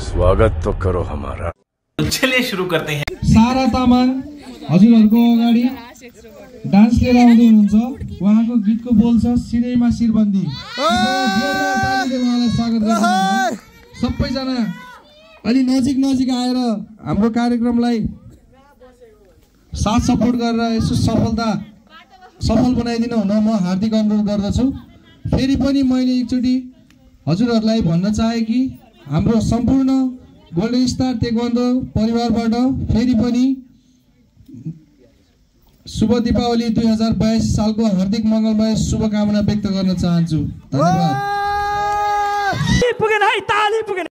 स्वागत तो करो हमारा। चलिए शुरू करते हैं। सारा तामाङ हजुरहरुको अगाडि डान्स लिएर आउँदै हुनुहुन्छ। उहाँको गीतको बोल छ सिरैमा शिरबन्दी। जोरदार तालीले उहाँलाई स्वागत गर्नुहोस्। सबैजना अलि नजिक आएर हाम्रो कार्यक्रमलाई साथ सपोर्ट गरेर यसो सफल बनाइदिनु हुन म हार्दिक अनुरोध गर्दछु। फेरि पनि मैले एकचोटि हजुरहरुलाई भन्न चाहे कि हाम्रो सम्पूर्ण गोल्डन स्टार ताइक्वान्डो परिवारबाट फेरि पनि शुभ दीपावली 2022 सालको हार्दिक मङ्गलमय शुभकामना व्यक्त गर्न चाहन्छु। धन्यवाद। पुगेन है ताली पुगेन।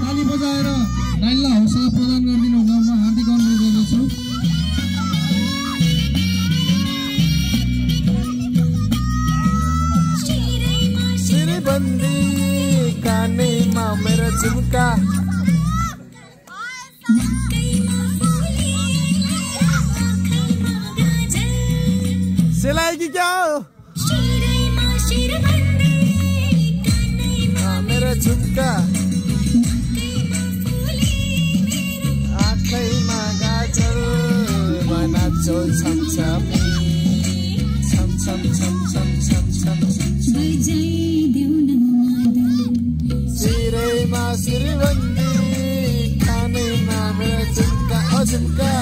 ताली बजाएर नाइललाई हौसला प्रदान गरिदिनु हुन म हार्दिक अनुरोध गर्दछु। शिरबन्दी कानेमा मेरो झुमका सिलाई की क्या हो मेरा झुमका आँखैमा गाजर बनाचो छमछमी छम छम छम छम छम छम सिरैमा शिरबन्दी कानेमा मेरो झुमका ओ झुमका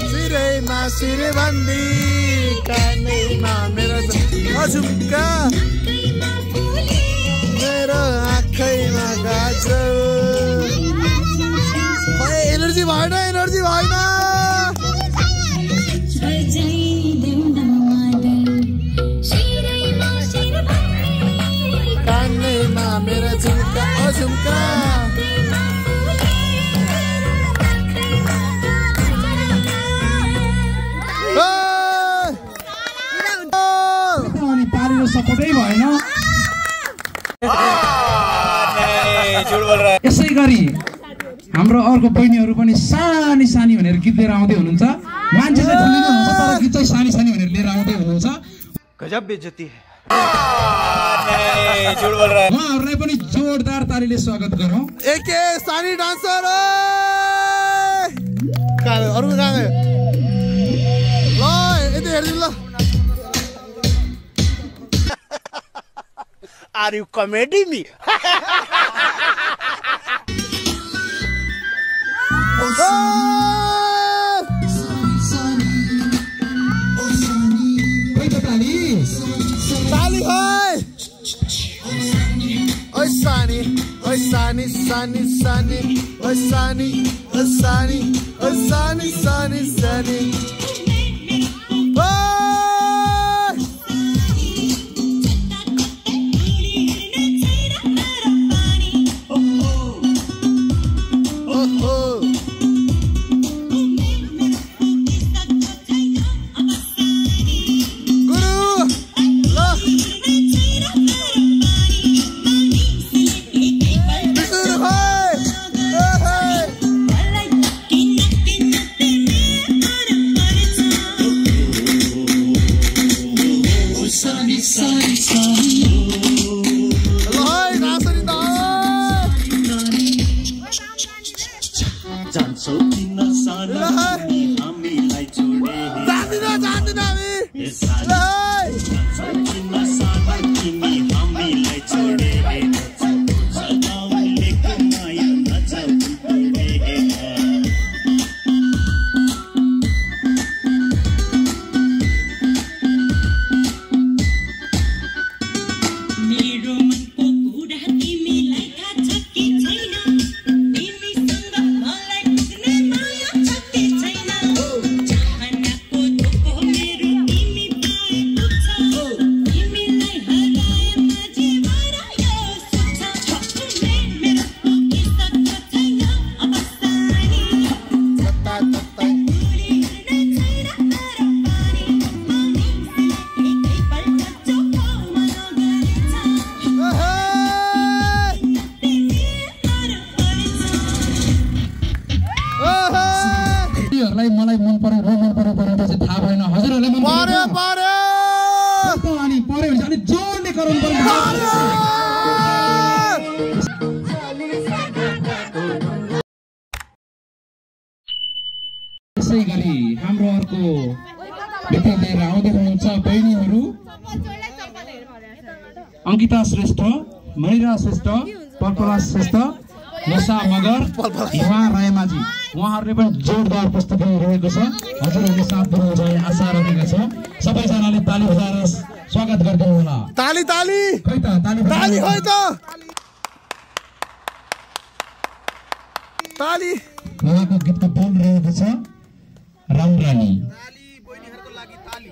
सिरैमा शिरबन्दी कानेमा मेरो झुमका मेरो आँखैमा गाजर एनर्जी भएन कानेमा मेरो झुमका ओ झुमका सपोर्टै भएन। यसै गरी हाम्रो अर्को बहिनीहरू पनि सानी सानी भनेर गीत लिएर आउँदै हुनुहुन्छ। मान्छे चाहिँ ठुलो नै हुन्छ तर गीत चाहिँ सानी सानी भनेर लिएर आउँदै हुनुहुन्छ। गजब बेइज्जती है। उहाँहरूलाई पनि जोरदार तालीले स्वागत गरौँ। एके सानी डान्सर अरू कहाँ गयो ल यति हेरिदिनु ल। Are you comedy me? ताली होय ओइ सानी ओइ सानी सानी सानी ओइ सानी ओइ सानी ओइ सानी सानी सानी मलाई मन पर्यो र मन पर्यो चाहिँ थाहा भएन। हजुरहरूलाई मन पर्यो पर्यो अनि पर्यो भने अलि जोडले गराउनु पर्यो। यसै गरी हाम्रो अर्को व्यक्ति लिएर आउँदै हुनुहुन्छ बहिनीहरू अंकिता श्रेष्ठ, मणिरा श्रेष्ठ, पल्पला श्रेष्ठ, नसा मगर, हिमा रायमाझी। उहाँहरूले पनि जोरदार प्रस्तुति रहेको छ। हजुरहरूले साथ दिनुहुन्छ आशा राखेका छ। सबैजनाले ताली बजाएर स्वागत गरिदिनु होला। ताली ताली खै त ताली ताली खै त ताली। उहाँको गीतको बोल रहेको छ रामरानी। ताली बहिनीहरुको लागि ताली।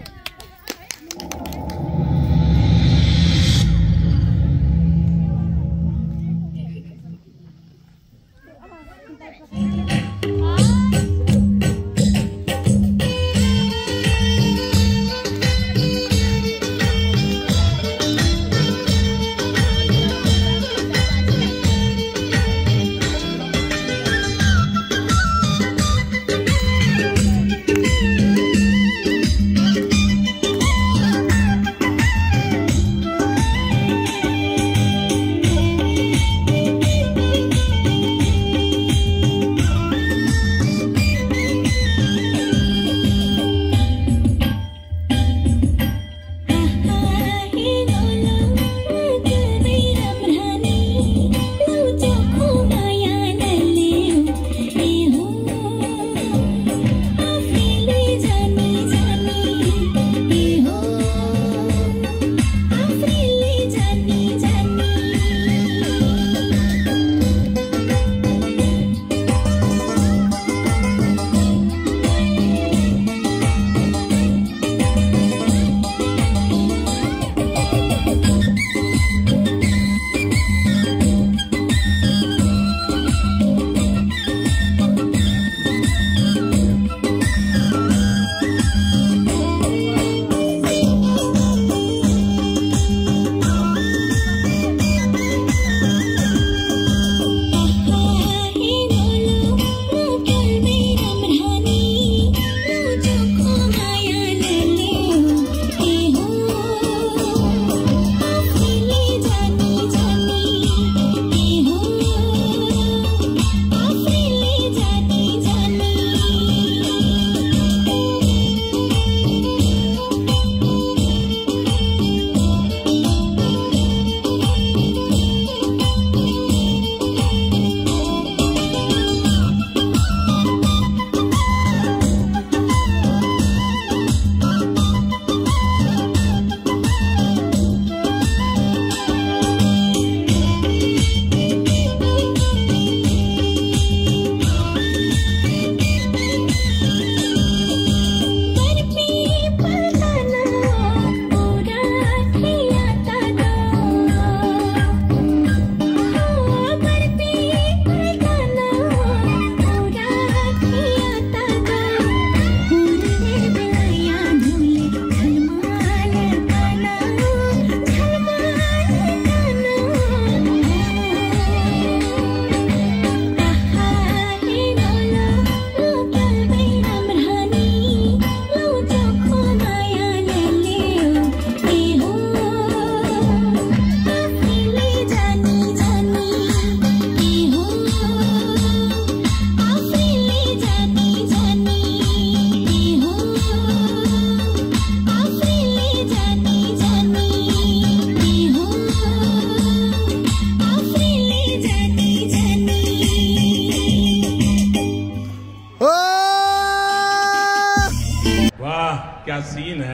क्या सीन है।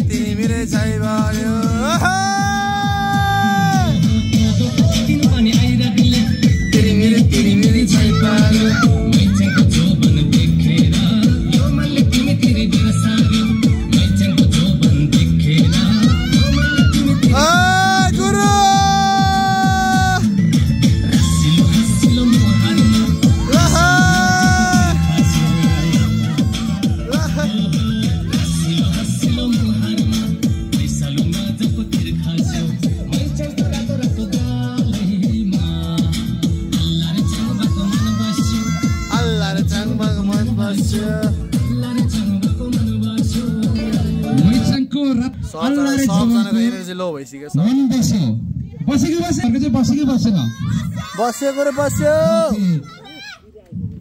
तिमी छाइ भयो तिमी छाइ पारो मैचको जोबन देखेर यो मनले तिमी तिमी बिरसायो मैचको जोबन देखेर यो मनले तिमी तिमी गुरु रसिलो हसिलो मोहन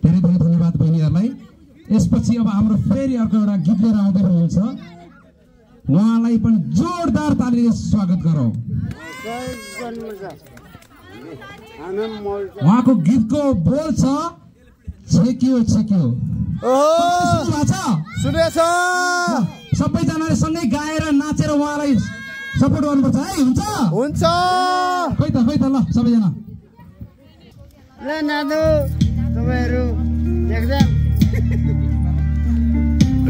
धेरै धन्यवाद बहिनीहरूलाई। यसपछि अब हाम्रो फेरि अर्को एउटा गीत लिएर आउँदै हुनुहुन्छ, उहाँलाई पनि जोरदार तालीले स्वागत गरौँ। उहाँको गीतको बोल छ छेक्यो छेक्यो। सबैजनाले सँगै गाएर नाचेर उहाँलाई सपोर्ट गर्नुपर्छ है। हुन्छ हुन्छ खै त ल सबैजना ल नादु तपाईहरु देख्दा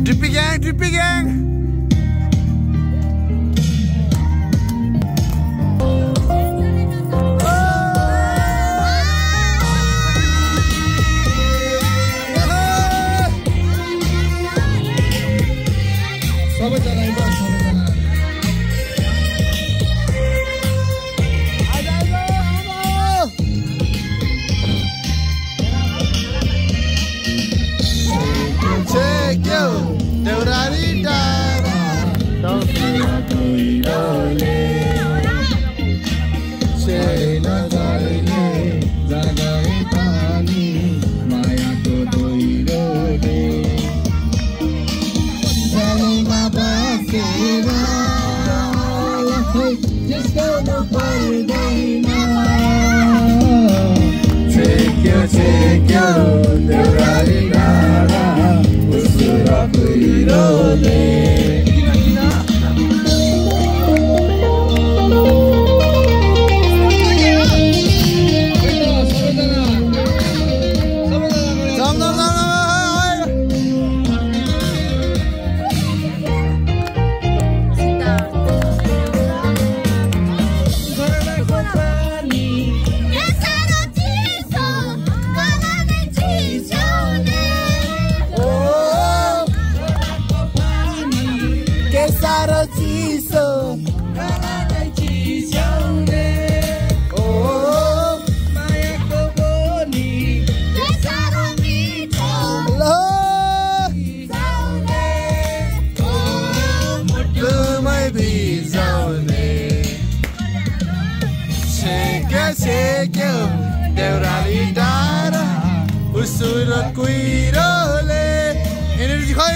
DP gang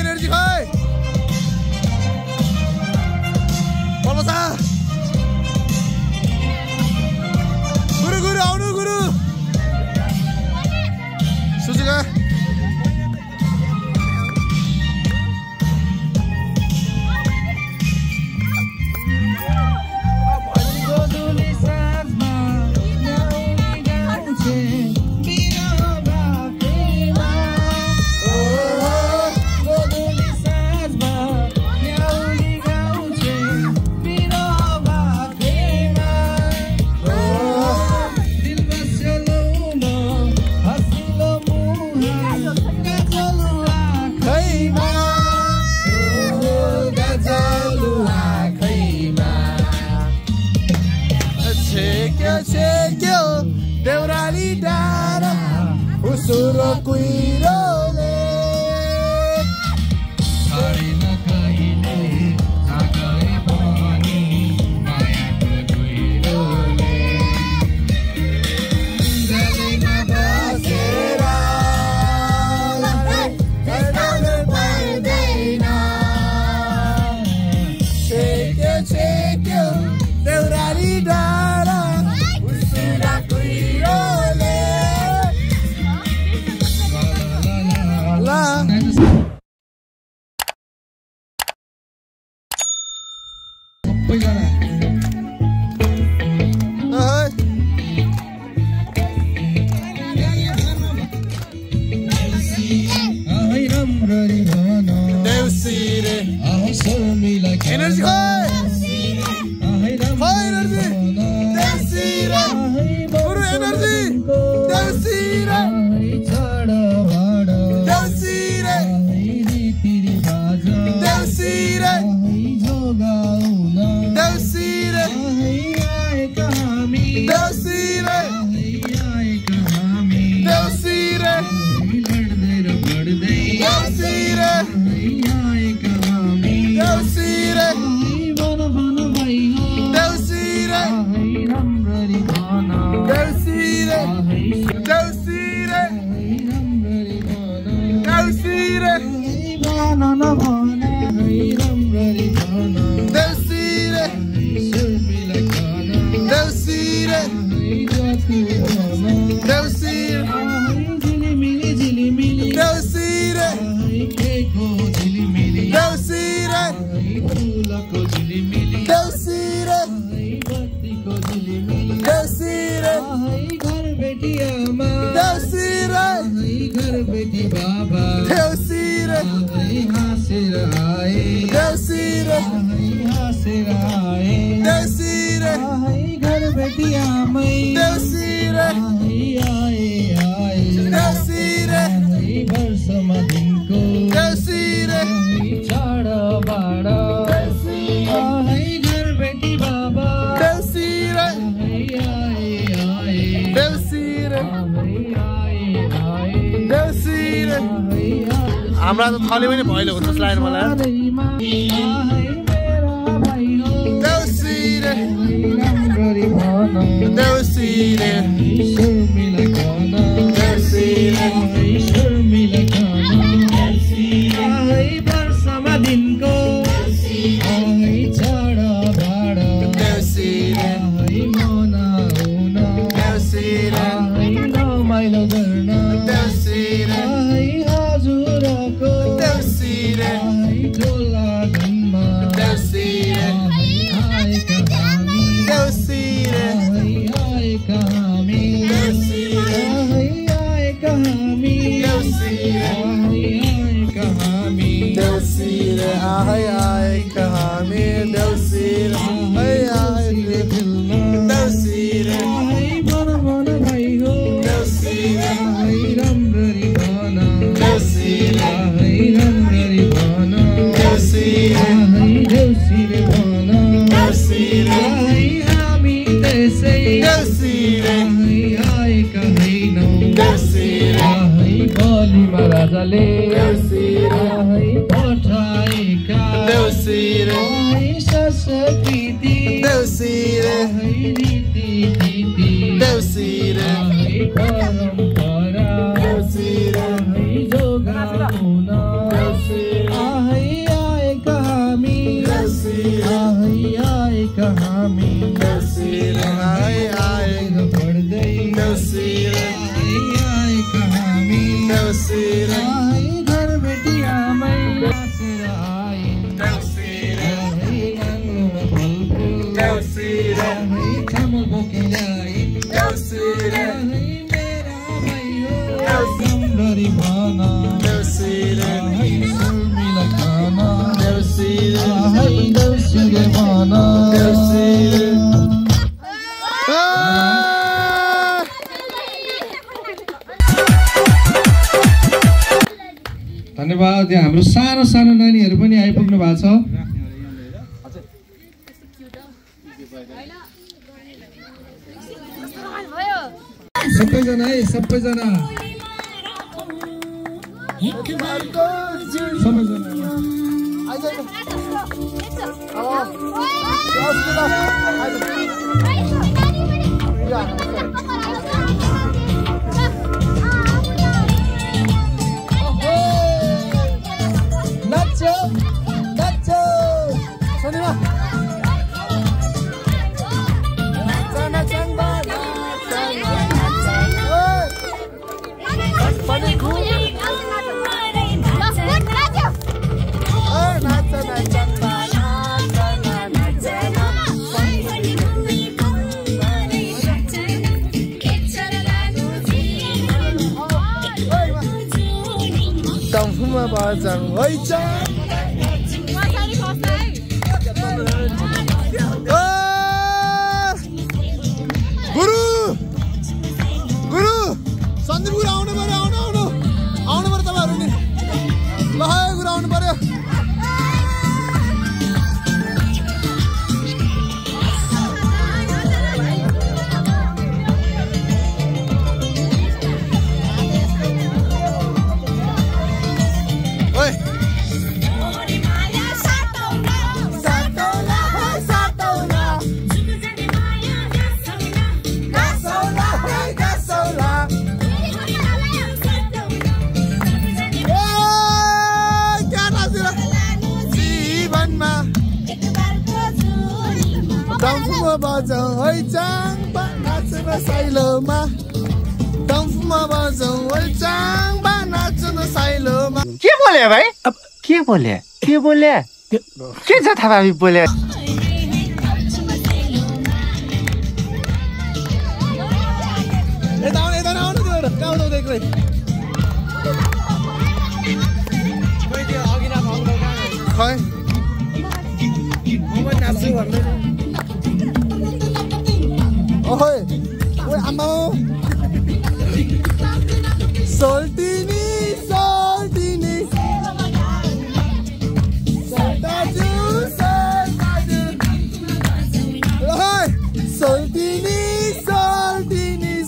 Energy high. Vamos a. Guru, aunu guru. सबैजना राम्ररी भन देउसिरे शर्मिला एनर्जी हमरा त थले पनि भइलो हो जस्तो लाग्यो मलाई देउसिरे देउसिरे शर्मिला गान देउसिरे शर्मिला गान देउसिरे वर्षमा दिनको चाड बाड देउसिरे मनाउन देउसिरे रमाइलो गर्न देउसिरे हजुरको देउसिरे ढोला घनमा देउसिरे आएका हामी देउसिरे आएका हामी देउसिरे आएका हामी देउसिरे आएका हामी देउसिरे आएका हामी देउसिरे आएका देउसिरे मन मन भाइ हो देउसिरे राम्ररी भन देउसिरे राम्ररी भन देउसिरे देउसिरे भन देउसिरे हामी त्यसै देउसिरे आएका होइनौ देउसिरे बलिमा राजाले देउसिरे पठाएका देउसिरे संस्कृति देउसिरे रीति नीति देउसिरे परम्परा देउसिरे जोगाउन देउसिरे आएका हामी देउसिरे आएका हामी देउसिरे आएर बढ्दै देउसिरे आएका हामी देउसिरे घर बेटी आमै बसेर आए देउसिरे देउसिरे खामो बोकेर आए देउसिरे मेरा भाइ हो राम्ररी भन देउसिरे शर्मिला गान देउसिरे देउसिरे भन देउसिरे धन्यवाद। यहाँ हाम्रो सानो सानो नानीहरू पनि आइपुग्नु भएको छ। सबैजना है सबैजना नाचो नाचो सुनिमा बजाउँ हैचाङ गुरु गुरु सन्दीप गुरु आउनु पर्यो आउनु पर्यो तपाईँहरू नि ल गुरु आउनु पर्यो बजाउँ हैचाङ नाच्न साइलोमा डम्फुमा बजाउँ हैचाङ नाच्न साइलोमा के बोले भाइ अब के बोले के छ थाहा भाइ बोले खै नाच्छु भन्दै ओइ आमा सोल्टिनी सोल्टाजु ओइ सोल्टिनी सोल्टाजु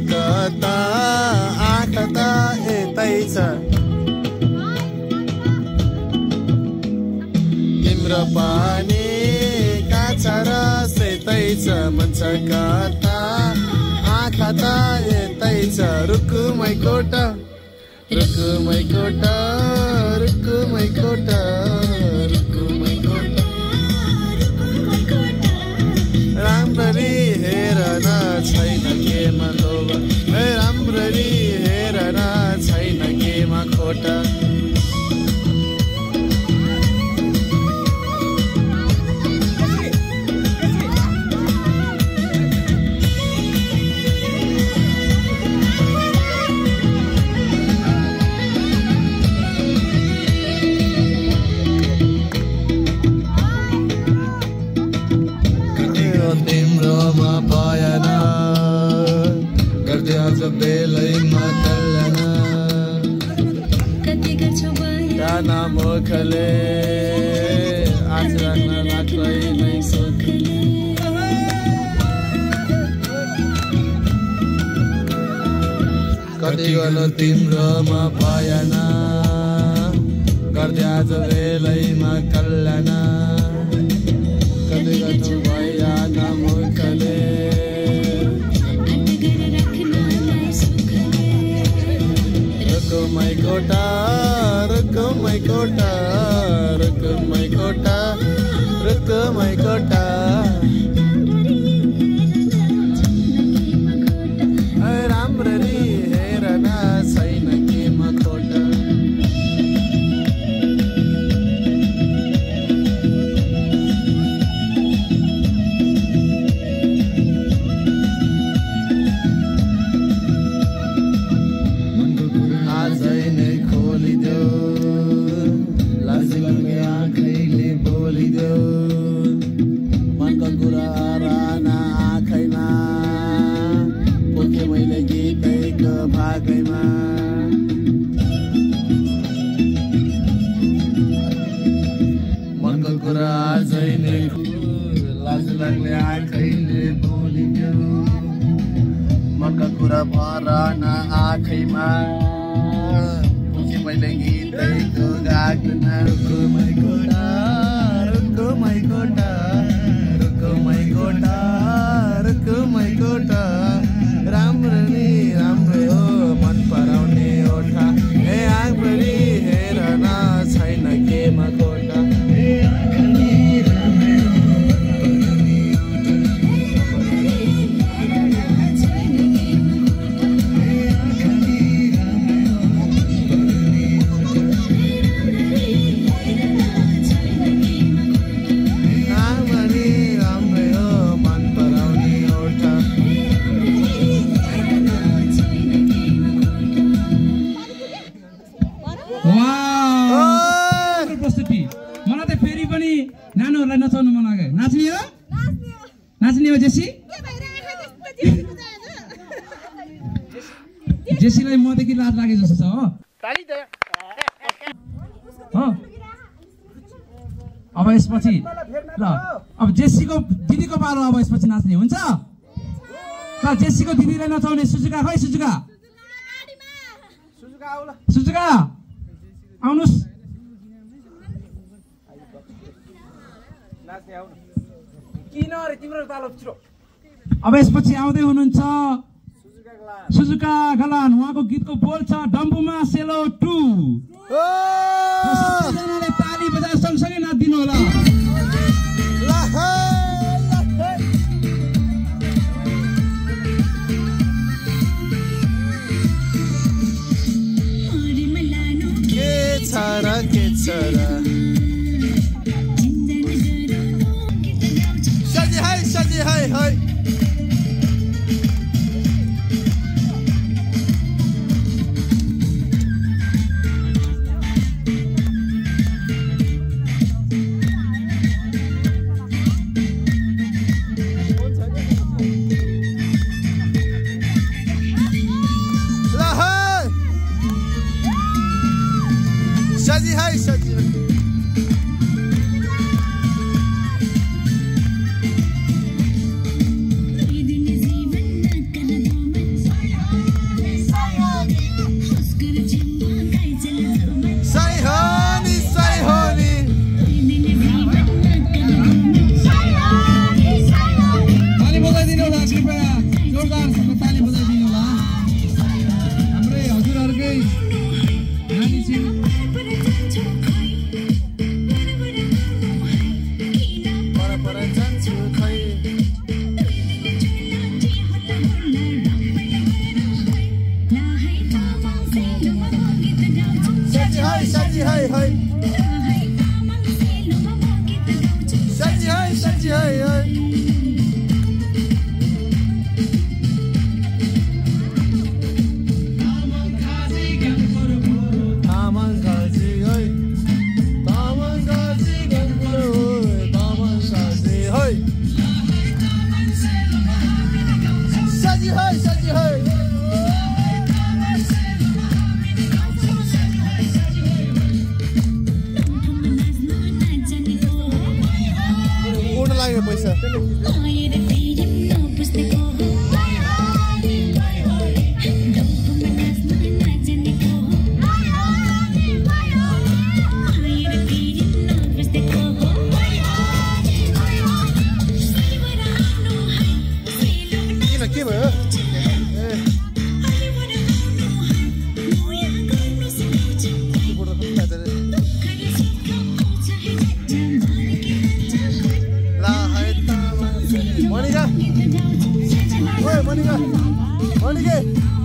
कता आँखा त यतै छ तिम्रो पानी काछा र सेतै छ मन छ कता आँखा त यतै छ रुकुमै कोटा रुकुमै कोटा रुकुमै कोटा रुकुमै कोटा राम्ररी हेर न छैन केमा लोभ राम्ररी हेर न छैन केमा खोटा तिम्रोमा भएन गर्दै आज बेलैमा कल्याण काना मुखले आज राख्न लाग्दै नै सुखले कति गर्नु तिम्रोमा भएन गर्दै आज बेलैमा कल्याण कति गर्नु भइआका मुखले रुकुमै कोटा रुकुमै कोटा रुकुमै कोटा रुकुमै कोटा राम्ररी हेर न कुरा आजैले लाज लाग्ने आँखैले बोलियो मनका कुरा भर न आँखैमा पुगे मैले गीतैको गाग्न रुको मै गोटा रुको मै गोटा रुको मै गोटा रुको मै गोटा राम्रो नि राम्रो हो मन पराउने ओठा ए आँखरी हेर न छैन केमा गोटा नचाउनु मन लाग्यो नाच्ने हो जेसी जेसीलाई मदेखि लाज लागे जस्तो छ हो अब यसपछि ल अब जेसीको दिदीको पालो अब यसपछि नाच्ने हुन्छ ल जेसीको दिदीलाई नचाउने सुजुका खै सुजुका आउनुस् अब यसपछि आउँदै हुनुहुन्छ सुजुका गलान उहाँको गीतको बोल छ डम्बुमा सेलो 2 सबैजनाले ताली बजाएर सँगसँगै नाच्दिनु होला के छरा Shazzy, hi. Shazzy, hi. Monica.